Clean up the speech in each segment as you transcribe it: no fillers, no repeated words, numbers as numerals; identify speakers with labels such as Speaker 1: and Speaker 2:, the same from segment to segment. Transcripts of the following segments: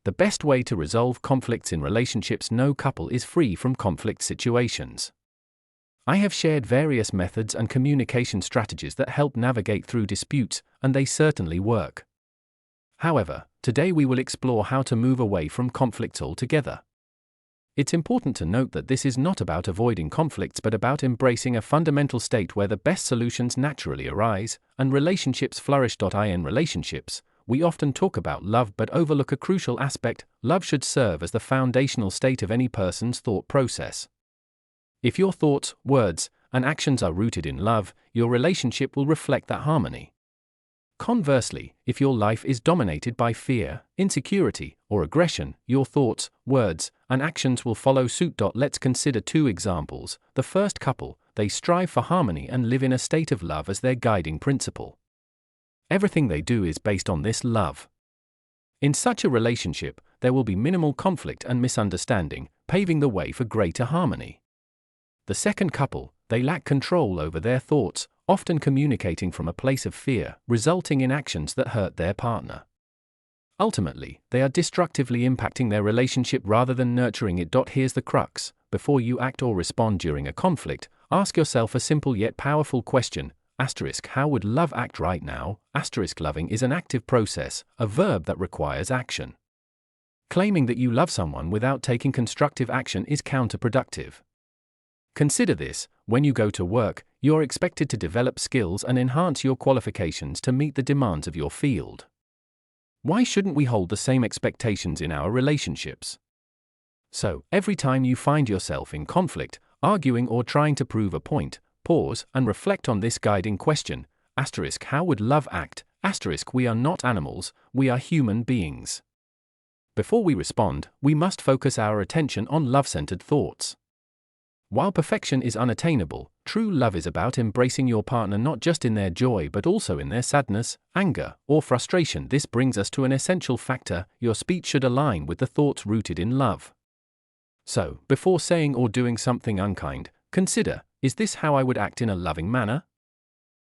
Speaker 1: the best way to resolve conflicts in relationships. No couple is free from conflict situations. I have shared various methods and communication strategies that help navigate through disputes, and they certainly work. However, today we will explore how to move away from conflicts altogether. It's important to note that this is not about avoiding conflicts but about embracing a fundamental state where the best solutions naturally arise, and relationships flourish. In relationships, we often talk about love but overlook a crucial aspect. Love should serve as the foundational state of any person's thought process. If your thoughts, words, and actions are rooted in love, your relationship will reflect that harmony. Conversely, if your life is dominated by fear, insecurity, or aggression, your thoughts, words, and actions will follow suit. Let's consider two examples. The first couple, they strive for harmony and live in a state of love as their guiding principle. Everything they do is based on this love. In such a relationship, there will be minimal conflict and misunderstanding, paving the way for greater harmony. The second couple, they lack control over their thoughts, often communicating from a place of fear, resulting in actions that hurt their partner. Ultimately, they are destructively impacting their relationship rather than nurturing it. Here's the crux: before you act or respond during a conflict, ask yourself a simple yet powerful question. How would love act right now? Loving is an active process, a verb that requires action. Claiming that you love someone without taking constructive action is counterproductive. Consider this: when you go to work, you're expected to develop skills and enhance your qualifications to meet the demands of your field. Why shouldn't we hold the same expectations in our relationships? So, every time you find yourself in conflict, arguing or trying to prove a point, pause and reflect on this guiding question. How would love act? We are not animals, we are human beings. Before we respond, we must focus our attention on love-centered thoughts. While perfection is unattainable, true love is about embracing your partner not just in their joy but also in their sadness, anger, or frustration. This brings us to an essential factor: your speech should align with the thoughts rooted in love. So, before saying or doing something unkind, consider, is this how I would act in a loving manner?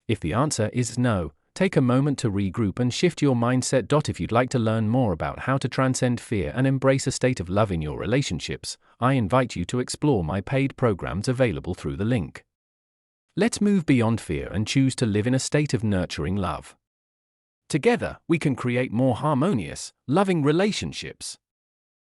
Speaker 1: If the answer is no, take a moment to regroup and shift your mindset. If you'd like to learn more about how to transcend fear and embrace a state of love in your relationships, I invite you to explore my paid programs available through the link. Let's move beyond fear and choose to live in a state of nurturing love. Together, we can create more harmonious, loving relationships.